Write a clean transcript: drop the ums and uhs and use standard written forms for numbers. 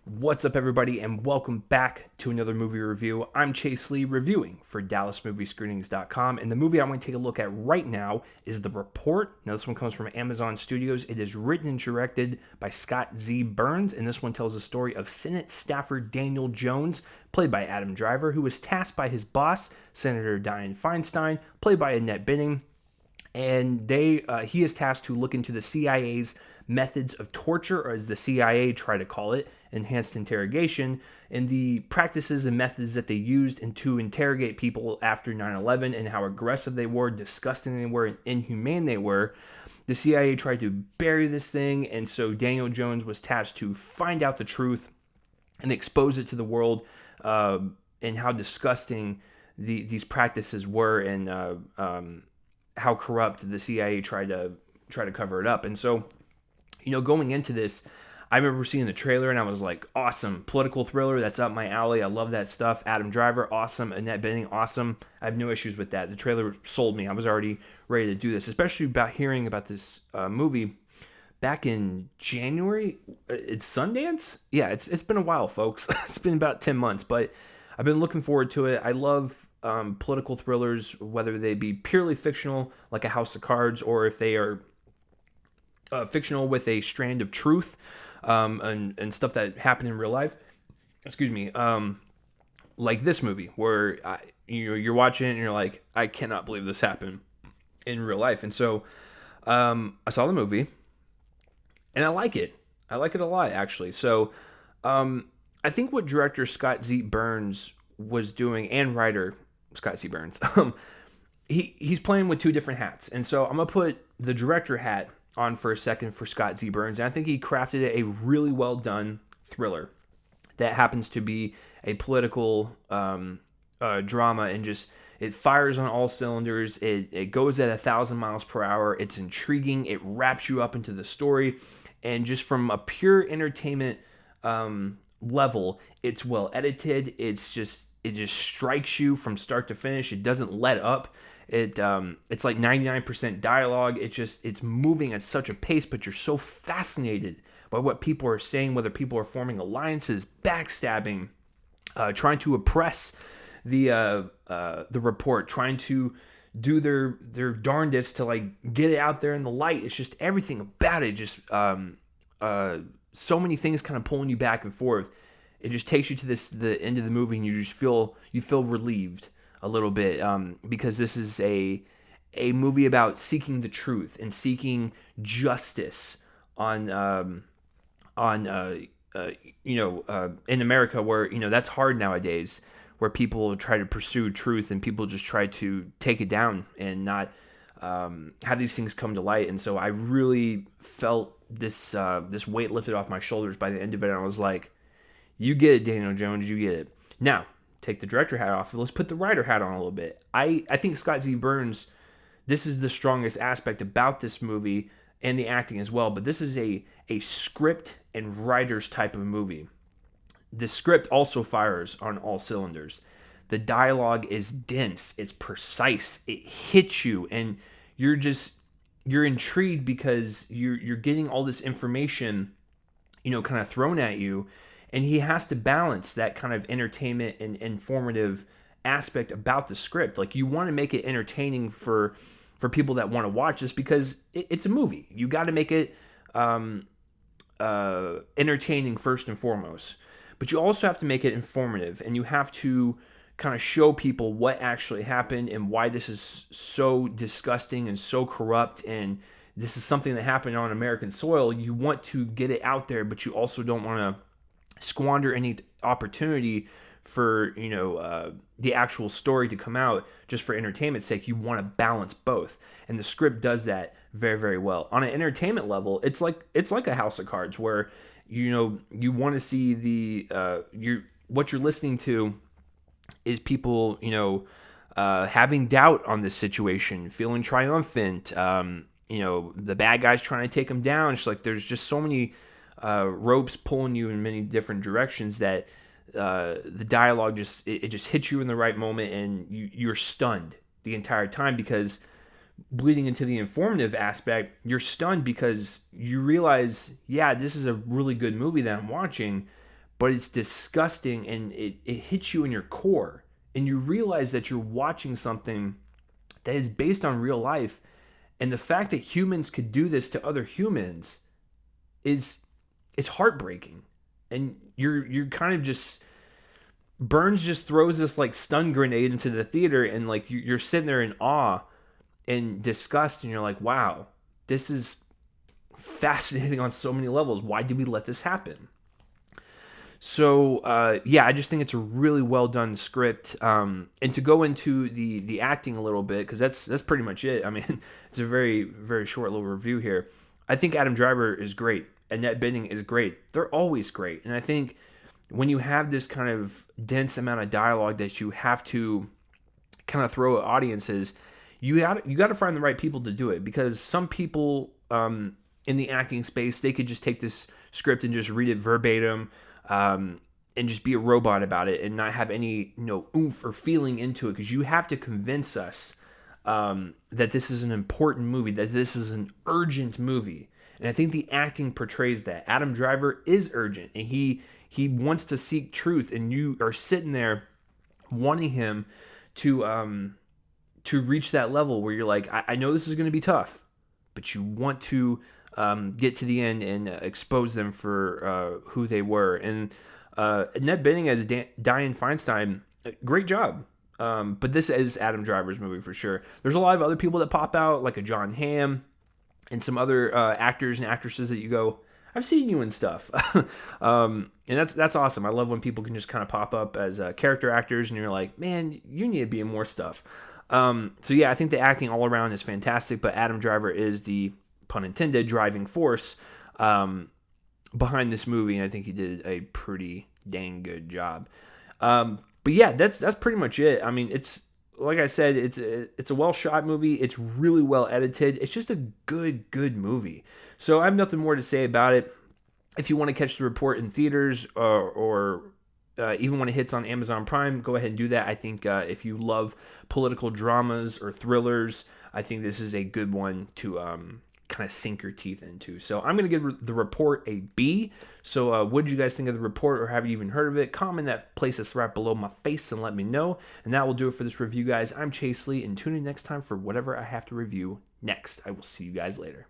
What's up, everybody, and welcome back to another movie review. I'm Chase Lee, reviewing for DallasMovieScreenings.com, and the movie I'm going to take a look at right now is The Report. Now, this one comes from Amazon Studios. It is written and directed by Scott Z. Burns, and this one tells the story of Senate staffer Daniel Jones, played by Adam Driver, who was tasked by his boss, Senator Dianne Feinstein, played by Annette Bening, and he is tasked to look into the CIA's methods of torture, or as the CIA try to call it, enhanced interrogation, and the practices and methods that they used to interrogate people after 9/11 and how aggressive they were, disgusting they were, and inhumane they were. The CIA tried to bury this thing, and so Daniel Jones was tasked to find out the truth and expose it to the world, and how disgusting these practices were, and how corrupt the CIA tried to cover it up. And so, going into this, I remember seeing the trailer and I was like, awesome, political thriller, that's up my alley. I love that stuff. Adam Driver, awesome. Annette Bening, awesome. I have no issues with that. The trailer sold me. I was already ready to do this, especially about hearing about this movie back in January. It's Sundance? Yeah, it's been a while, folks. It's been about 10 months, but I've been looking forward to it. I love political thrillers, whether they be purely fictional, like A House of Cards, or if they are fictional with a strand of truth, and stuff that happened in real life. Excuse me. Like this movie, where you're watching it and you're like, I cannot believe this happened in real life. And so I saw the movie, and I like it. I like it a lot, actually. So I think what director Scott Z. Burns was doing, and writer Scott Z. Burns, he's playing with two different hats. And so I'm going to put the director hat on for a second for Scott Z. Burns, and I think he crafted a really well done thriller that happens to be a political drama, and just it fires on all cylinders. It goes at 1,000 miles per hour. It's intriguing. It wraps you up into the story, and just from a pure entertainment level, it's well edited. It just strikes you from start to finish. It doesn't let up. It's like 99% dialogue. It's moving at such a pace, but you're so fascinated by what people are saying, whether people are forming alliances, backstabbing, trying to oppress the report, trying to do their darndest to like get it out there in the light. It's just everything about it. Just so many things kind of pulling you back and forth. It just takes you to the end of the movie, and you just feel relieved a little bit, because this is a movie about seeking the truth and seeking justice in America, where that's hard nowadays, where people try to pursue truth and people just try to take it down and not have these things come to light. And so I really felt this weight lifted off my shoulders by the end of it, and I was like, you get it, Daniel Jones, you get it. Now, take the director hat off, let's put the writer hat on a little bit. I think Scott Z. Burns, this is the strongest aspect about this movie, and the acting as well, but this is a script and writers type of movie. The script also fires on all cylinders. The dialogue is dense, it's precise, it hits you, and you're intrigued because you're getting all this information, kind of thrown at you. And he has to balance that kind of entertainment and informative aspect about the script. Like, you want to make it entertaining for people that want to watch this, because it's a movie. You got to make it entertaining first and foremost. But you also have to make it informative, and you have to kind of show people what actually happened and why this is so disgusting and so corrupt, and this is something that happened on American soil. You want to get it out there, but you also don't want to squander any opportunity for the actual story to come out just for entertainment's sake. You want to balance both, and the script does that very, very well. On an entertainment level, it's like A House of Cards, where you want to see what you're listening to is people having doubt on this situation, feeling triumphant. The bad guys trying to take them down. It's like there's just so many ropes pulling you in many different directions that the dialogue just hits you in the right moment, and you're stunned the entire time, because bleeding into the informative aspect, you're stunned because you realize, yeah, this is a really good movie that I'm watching, but it's disgusting, and it hits you in your core, and you realize that you're watching something that is based on real life, and the fact that humans could do this to other humans is it's heartbreaking. And you're kind of just Burns just throws this like stun grenade into the theater, and like you're sitting there in awe and disgust, and you're like, wow, this is fascinating on so many levels. Why did we let this happen? So yeah, I just think it's a really well done script. And to go into the acting a little bit, because that's pretty much it. I mean, it's a very very short little review here. I think Adam Driver is great. Annette Bening is great. They're always great. And I think when you have this kind of dense amount of dialogue that you have to kind of throw at audiences, you got to find the right people to do it, because some people in the acting space, they could just take this script and just read it verbatim, and just be a robot about it and not have any oomph or feeling into it, because you have to convince us that this is an important movie, that this is an urgent movie. And I think the acting portrays that. Adam Driver is urgent, and he wants to seek truth, and you are sitting there wanting him to reach that level where you're like, I know this is going to be tough, but you want to get to the end and expose them for who they were. And Annette Bening as Dianne Feinstein, great job. But this is Adam Driver's movie for sure. There's a lot of other people that pop out, like a John Hamm, and some other actors and actresses that you go, I've seen you in stuff. And that's awesome. I love when people can just kind of pop up as character actors, and you're like, man, you need to be in more stuff. So yeah, I think the acting all around is fantastic, but Adam Driver is the, pun intended, driving force behind this movie, and I think he did a pretty dang good job. But yeah, that's pretty much it. I mean, it's like I said, it's a well shot movie. It's really well edited. It's just a good movie. So I have nothing more to say about it. If you want to catch the report in theaters, or even when it hits on Amazon Prime, go ahead and do that. I think if you love political dramas or thrillers, I think this is a good one to kind of sink your teeth into. So I'm going to give the report a B. So what did you guys think of the report, or have you even heard of it? Comment that place that's right below my face and let me know. And that will do it for this review, guys. I'm Chase Lee, and tune in next time for whatever I have to review next. I will see you guys later.